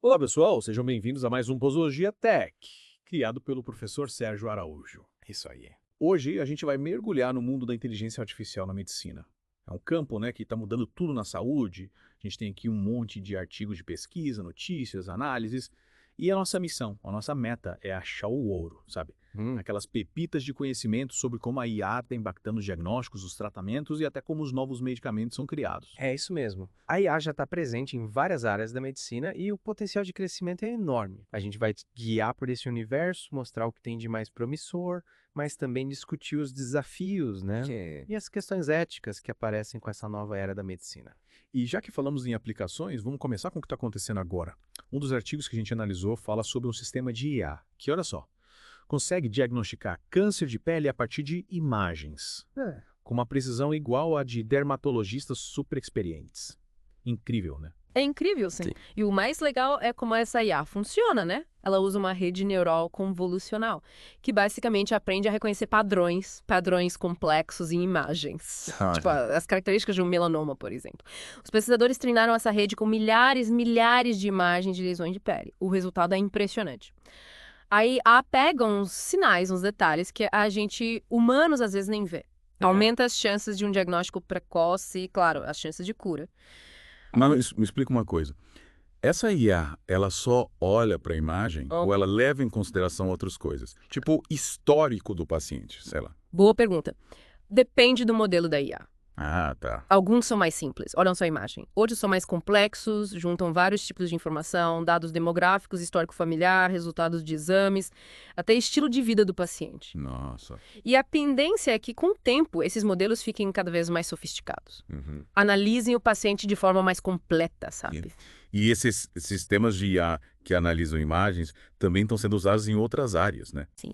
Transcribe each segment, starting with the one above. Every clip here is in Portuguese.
Olá, pessoal, sejam bem-vindos a mais um Posologia Tech, criado pelo professor Sérgio Araújo. Isso aí. Hoje a gente vai mergulhar no mundo da inteligência artificial na medicina. É um campo, que está mudando tudo na saúde. A gente tem aqui um monte de artigos de pesquisa, notícias, análises. E a nossa missão, a nossa meta é achar o ouro, sabe? Hum, Aquelas pepitas de conhecimento sobre como a IA está impactando os diagnósticos, os tratamentos e até como os novos medicamentos são criados. é isso mesmo. A IA já está presente em várias áreas da medicina e o potencial de crescimento é enorme. A gente vai te guiar por esse universo, mostrar o que tem de mais promissor, mas também discutir os desafios, né? E as questões éticas que aparecem com essa nova era da medicina. E já que falamos em aplicações, vamos começar com o que está acontecendo agora. Um dos artigos que a gente analisou fala sobre um sistema de IA, que, olha só, consegue diagnosticar câncer de pele a partir de imagens, com uma precisão igual à de dermatologistas super experientes. Incrível, né? É incrível, sim. Sim. E o mais legal é como essa IA funciona, né? Ela usa uma rede neural convolucional, que basicamente aprende a reconhecer padrões complexos em imagens. Olha. Tipo, as características de um melanoma, por exemplo. Os pesquisadores treinaram essa rede com milhares de imagens de lesões de pele. O resultado é impressionante. Aí a pega uns sinais, uns detalhes que a gente, humanos, às vezes nem vê. Aumenta as chances de um diagnóstico precoce e, claro, as chances de cura. Mas me explica uma coisa. Essa IA, ela só olha para a imagem ou ela leva em consideração outras coisas? Tipo, o histórico do paciente, sei lá. Boa pergunta. Depende do modelo da IA. Ah, tá. Alguns são mais simples, olham só a imagem. Outros são mais complexos, juntam vários tipos de informação, dados demográficos, histórico familiar, resultados de exames, até estilo de vida do paciente. Nossa. E a tendência é que, com o tempo, esses modelos fiquem cada vez mais sofisticados. Uhum. Analisem o paciente de forma mais completa, sabe? E esses sistemas de IA que analisam imagens também estão sendo usados em outras áreas, né? Sim.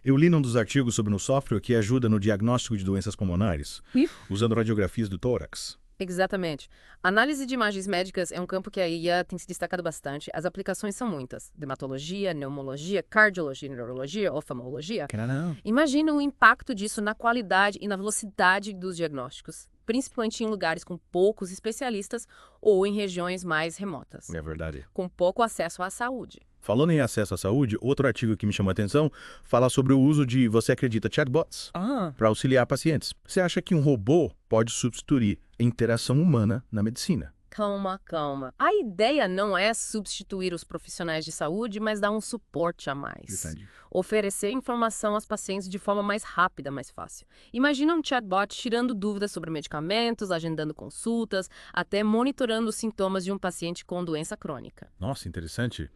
Eu li num dos artigos sobre um software que ajuda no diagnóstico de doenças pulmonares, usando radiografias do tórax. Exatamente. Análise de imagens médicas é um campo que a IA tem se destacado bastante. As aplicações são muitas. Dermatologia, neumologia, cardiologia, neurologia, oftalmologia. Não. Imagina o impacto disso na qualidade e na velocidade dos diagnósticos, principalmente em lugares com poucos especialistas ou em regiões mais remotas, É verdade. com pouco acesso à saúde. Falando em acesso à saúde, outro artigo que me chamou a atenção fala sobre o uso de, você acredita, chatbots para auxiliar pacientes. Você acha que um robô pode substituir a interação humana na medicina? Calma, calma. A ideia não é substituir os profissionais de saúde, mas dar um suporte a mais. Entendi. Oferecer informação aos pacientes de forma mais rápida, mais fácil. Imagina um chatbot tirando dúvidas sobre medicamentos, agendando consultas, até monitorando os sintomas de um paciente com doença crônica. Nossa, interessante.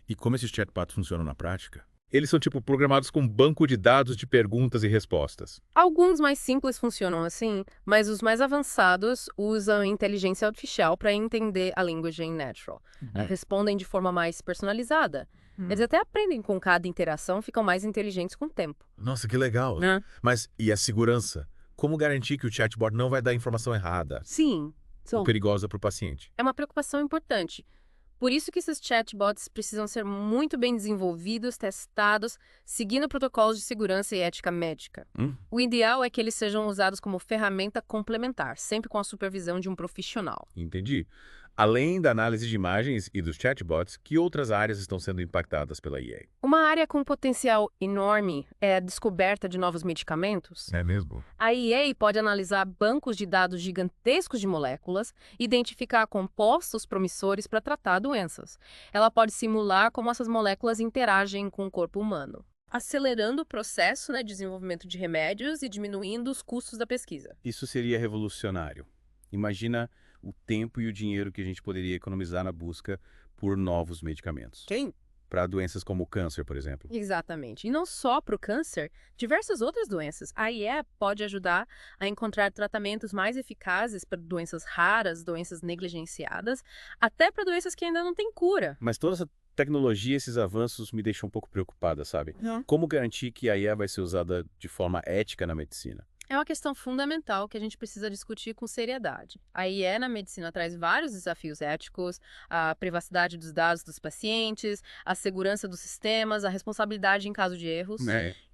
E como esses chatbots funcionam na prática? Eles são tipo programados com banco de dados de perguntas e respostas. Alguns mais simples funcionam assim, mas os mais avançados usam inteligência artificial para entender a linguagem natural. Respondem de forma mais personalizada. Eles até aprendem com cada interação, ficam mais inteligentes com o tempo. Nossa, que legal. Né? Mas e a segurança? Como garantir que o chatbot não vai dar informação errada Sim, ou perigosa para o paciente? é uma preocupação importante. Por isso que esses chatbots precisam ser muito bem desenvolvidos, testados, seguindo protocolos de segurança e ética médica. O ideal é que eles sejam usados como ferramenta complementar, sempre com a supervisão de um profissional. Entendi. Além da análise de imagens e dos chatbots, que outras áreas estão sendo impactadas pela IA? Uma área com potencial enorme é a descoberta de novos medicamentos. É mesmo? A EA pode analisar bancos de dados gigantescos de moléculas e identificar compostos promissores para tratar doenças. Ela pode simular como essas moléculas interagem com o corpo humano, acelerando o processo de desenvolvimento de remédios e diminuindo os custos da pesquisa. Isso seria revolucionário. Imagina o tempo e o dinheiro que a gente poderia economizar na busca por novos medicamentos. Sim. Para doenças como o câncer, por exemplo. Exatamente. E não só para o câncer, diversas outras doenças. A IA pode ajudar a encontrar tratamentos mais eficazes para doenças raras, doenças negligenciadas, até para doenças que ainda não têm cura. Mas toda essa tecnologia, esses avanços me deixam um pouco preocupada, sabe? Como garantir que a IA vai ser usada de forma ética na medicina? É uma questão fundamental que a gente precisa discutir com seriedade. A IA na medicina traz vários desafios éticos, a privacidade dos dados dos pacientes, a segurança dos sistemas, a responsabilidade em caso de erros.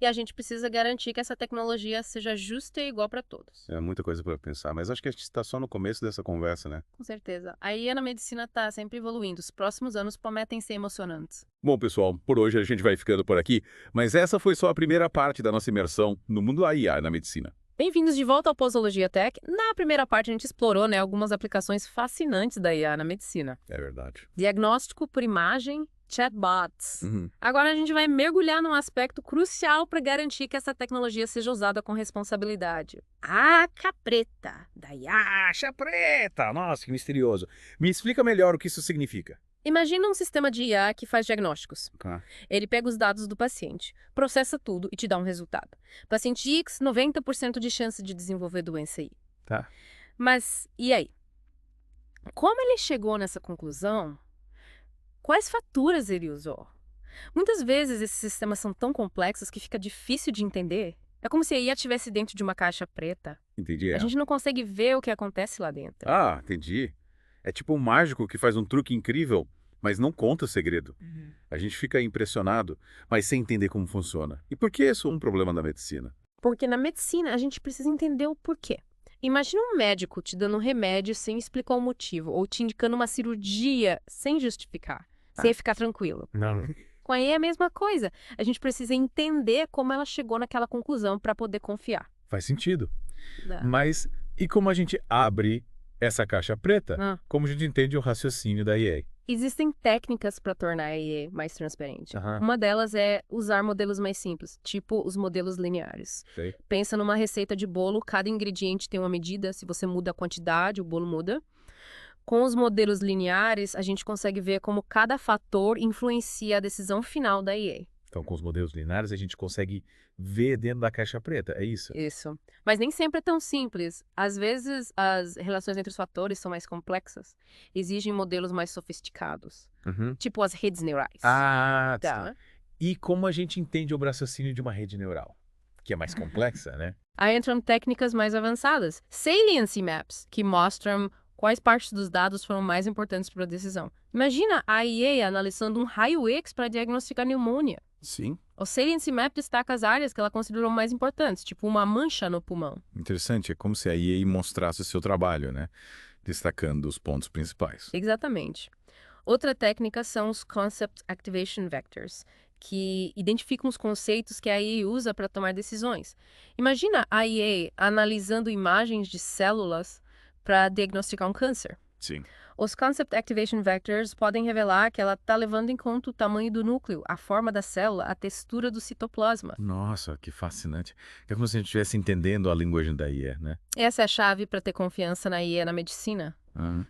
E a gente precisa garantir que essa tecnologia seja justa e igual para todos. É muita coisa para pensar, mas acho que a gente está só no começo dessa conversa, né? Com certeza. A IA na medicina está sempre evoluindo. Os próximos anos prometem ser emocionantes. Bom, pessoal, por hoje a gente vai ficando por aqui, mas essa foi só a primeira parte da nossa imersão no mundo da IA na medicina. Bem-vindos de volta ao Posologia Tech. Na primeira parte a gente explorou, algumas aplicações fascinantes da IA na medicina. É verdade. Diagnóstico por imagem, chatbots. Agora a gente vai mergulhar num aspecto crucial para garantir que essa tecnologia seja usada com responsabilidade. A capreta da IA. Caixa preta! Nossa, que misterioso. Me explica melhor o que isso significa. Imagina um sistema de IA que faz diagnósticos. Tá. Ele pega os dados do paciente, processa tudo e te dá um resultado. Paciente X, 90% de chance de desenvolver doença Y. Tá. Mas, e aí? Como ele chegou nessa conclusão? Quais faturas ele usou? Muitas vezes esses sistemas são tão complexos que fica difícil de entender. É como se a IA estivesse dentro de uma caixa preta. Entendi. A gente não consegue ver o que acontece lá dentro. Ah, entendi. É tipo um mágico que faz um truque incrível, mas não conta o segredo. A gente fica impressionado, mas sem entender como funciona. E por que isso é um problema da medicina? Porque na medicina a gente precisa entender o porquê. Imagina um médico te dando um remédio sem explicar o motivo, ou te indicando uma cirurgia sem justificar. Sem ficar tranquilo. Não. Com a IA é a mesma coisa. A gente precisa entender como ela chegou naquela conclusão para poder confiar. Faz sentido. Mas e como a gente abre essa caixa preta? Como a gente entende o raciocínio da IA? Existem técnicas para tornar a IA mais transparente. Aham. Uma delas é usar modelos mais simples, tipo os modelos lineares. Sei. Pensa numa receita de bolo, cada ingrediente tem uma medida, se você muda a quantidade, o bolo muda. Com os modelos lineares, a gente consegue ver como cada fator influencia a decisão final da IA. Então, com os modelos lineares, a gente consegue ver dentro da caixa preta, é isso? Isso. Mas nem sempre é tão simples. Às vezes, as relações entre os fatores são mais complexas. Exigem modelos mais sofisticados. Tipo as redes neurais. Ah, Tá. E como a gente entende o raciocínio de uma rede neural? Que é mais complexa, né? Aí entram técnicas mais avançadas. Saliency maps, que mostram quais partes dos dados foram mais importantes para a decisão. Imagina a IA analisando um raio-X para diagnosticar pneumonia. Sim. O Saliency Map destaca as áreas que ela considerou mais importantes, tipo uma mancha no pulmão. Interessante, é como se a IA mostrasse o seu trabalho, né? Destacando os pontos principais. Exatamente. Outra técnica são os Concept Activation Vectors, que identificam os conceitos que a IA usa para tomar decisões. Imagina a IA analisando imagens de células para diagnosticar um câncer. Sim. Os Concept Activation Vectors podem revelar que ela está levando em conta o tamanho do núcleo, a forma da célula, a textura do citoplasma. Nossa, que fascinante. É como se a gente estivesse entendendo a linguagem da IA, né? Essa é a chave para ter confiança na IA na medicina.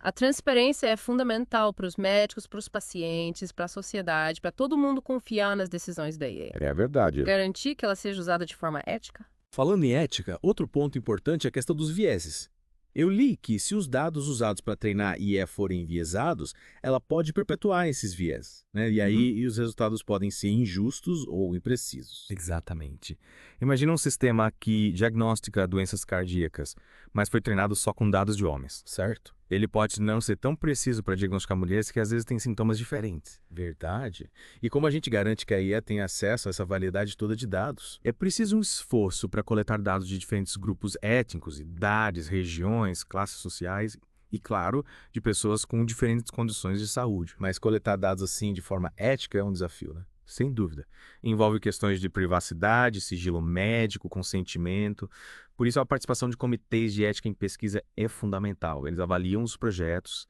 A transparência é fundamental para os médicos, para os pacientes, para a sociedade, para todo mundo confiar nas decisões da IA. É verdade. Garantir que ela seja usada de forma ética. Falando em ética, outro ponto importante é a questão dos vieses. Eu li que se os dados usados para treinar IA forem enviesados, ela pode perpetuar esses viés, né? E aí os resultados podem ser injustos ou imprecisos. Exatamente. Imagina um sistema que diagnostica doenças cardíacas, mas foi treinado só com dados de homens. Certo? Ele pode não ser tão preciso para diagnosticar mulheres que às vezes têm sintomas diferentes. Verdade. E como a gente garante que a IA tem acesso a essa variedade toda de dados? É preciso um esforço para coletar dados de diferentes grupos étnicos, idades, regiões, classes sociais e, claro, de pessoas com diferentes condições de saúde. Mas coletar dados assim de forma ética é um desafio, né? Sem dúvida. Envolve questões de privacidade, sigilo médico, consentimento. Por isso, a participação de comitês de ética em pesquisa é fundamental. Eles avaliam os projetos,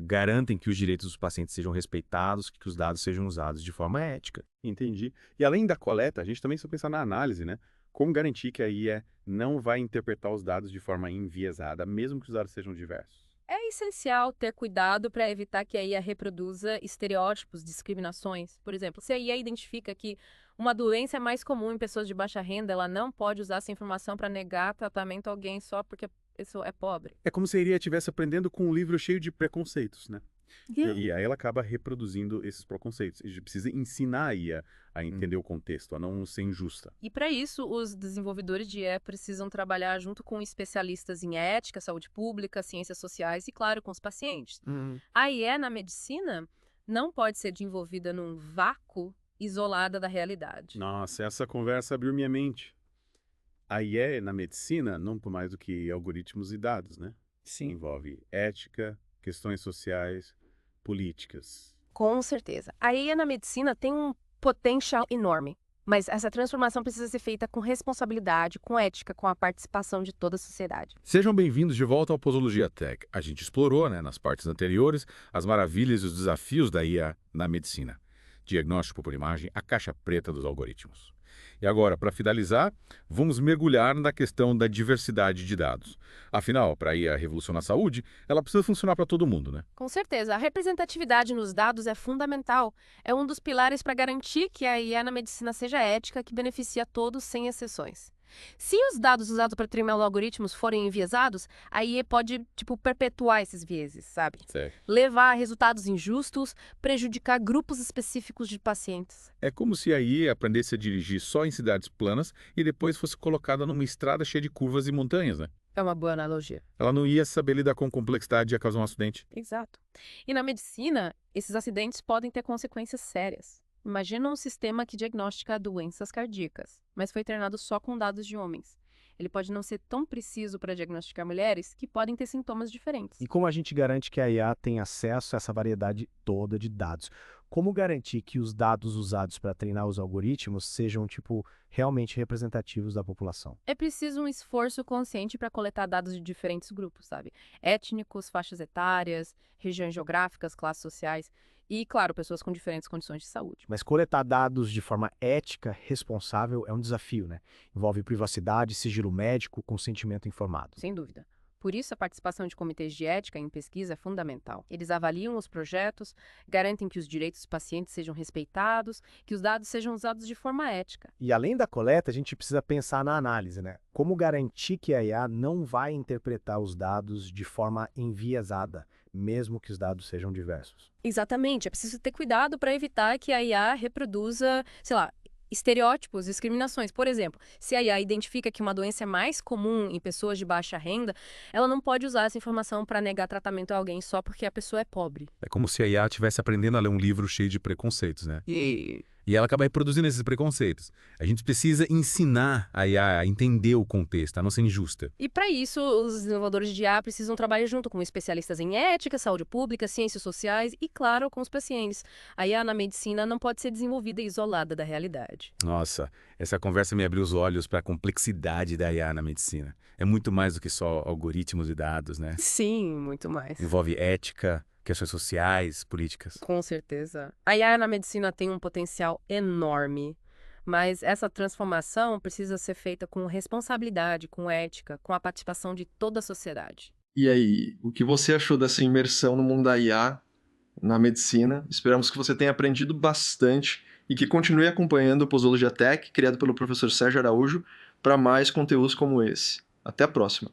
garantem que os direitos dos pacientes sejam respeitados, que os dados sejam usados de forma ética. Entendi. E além da coleta, a gente também precisa pensar na análise, né? Como garantir que a IA não vai interpretar os dados de forma enviesada, mesmo que os dados sejam diversos? É essencial ter cuidado para evitar que a IA reproduza estereótipos, discriminações. Por exemplo, se a IA identifica que uma doença é mais comum em pessoas de baixa renda, ela não pode usar essa informação para negar tratamento a alguém só porque a pessoa é pobre. É como se a IA estivesse aprendendo com um livro cheio de preconceitos, né? E aí ela acaba reproduzindo esses preconceitos. A gente precisa ensinar a IA a entender o contexto, a não ser injusta. E para isso, os desenvolvedores de IA precisam trabalhar junto com especialistas em ética, saúde pública, ciências sociais e, claro, com os pacientes. A IA na medicina não pode ser desenvolvida num vácuo isolada da realidade. Nossa, essa conversa abriu minha mente. A IA na medicina, não por mais do que algoritmos e dados, né? Sim. Envolve ética, questões sociais, políticas. Com certeza. A IA na medicina tem um potencial enorme, mas essa transformação precisa ser feita com responsabilidade, com ética, com a participação de toda a sociedade. Sejam bem-vindos de volta ao Posologia Tech. A gente explorou, nas partes anteriores, as maravilhas e os desafios da IA na medicina. Diagnóstico por imagem, a caixa preta dos algoritmos. E agora, para finalizar, vamos mergulhar na questão da diversidade de dados. Afinal, para a IA revolucionar a saúde, ela precisa funcionar para todo mundo, né? Com certeza, a representatividade nos dados é fundamental. É um dos pilares para garantir que a IA na medicina seja ética, que beneficie a todos sem exceções. Se os dados usados para treinar os algoritmos forem enviesados, a IA pode, perpetuar esses vieses, sabe? Certo. Levar a resultados injustos, prejudicar grupos específicos de pacientes. É como se a IA aprendesse a dirigir só em cidades planas e depois fosse colocada numa estrada cheia de curvas e montanhas, né? É uma boa analogia. Ela não ia saber lidar com complexidade e ia causar um acidente. Exato. E na medicina, esses acidentes podem ter consequências sérias. Imagina um sistema que diagnostica doenças cardíacas, mas foi treinado só com dados de homens. Ele pode não ser tão preciso para diagnosticar mulheres que podem ter sintomas diferentes. E como a gente garante que a IA tem acesso a essa variedade toda de dados? Como garantir que os dados usados para treinar os algoritmos sejam, realmente representativos da população? É preciso um esforço consciente para coletar dados de diferentes grupos, sabe? Étnicos, faixas etárias, regiões geográficas, classes sociais e, claro, pessoas com diferentes condições de saúde. Mas coletar dados de forma ética, responsável, é um desafio, né? Envolve privacidade, sigilo médico, consentimento informado. Sem dúvida. Por isso, a participação de comitês de ética em pesquisa é fundamental. Eles avaliam os projetos, garantem que os direitos dos pacientes sejam respeitados, que os dados sejam usados de forma ética. E além da coleta, a gente precisa pensar na análise, né? Como garantir que a IA não vai interpretar os dados de forma enviesada, mesmo que os dados sejam diversos? Exatamente. É preciso ter cuidado para evitar que a IA reproduza, estereótipos, discriminações. Por exemplo, se a IA identifica que uma doença é mais comum em pessoas de baixa renda, ela não pode usar essa informação para negar tratamento a alguém só porque a pessoa é pobre. É como se a IA estivesse aprendendo a ler um livro cheio de preconceitos, né? E ela acaba reproduzindo esses preconceitos. A gente precisa ensinar a IA a entender o contexto, a não ser injusta. E para isso, os desenvolvedores de IA precisam trabalhar junto com especialistas em ética, saúde pública, ciências sociais e, claro, com os pacientes. A IA na medicina não pode ser desenvolvida isolada da realidade. Nossa, essa conversa me abriu os olhos para a complexidade da IA na medicina. É muito mais do que só algoritmos e dados, né? Sim, muito mais. Envolve ética, questões sociais, políticas. Com certeza. A IA na medicina tem um potencial enorme, mas essa transformação precisa ser feita com responsabilidade, com ética, com a participação de toda a sociedade. E aí, o que você achou dessa imersão no mundo da IA na medicina? Esperamos que você tenha aprendido bastante e que continue acompanhando o Posologia Tech, criado pelo professor Sérgio Araújo, para mais conteúdos como esse. Até a próxima!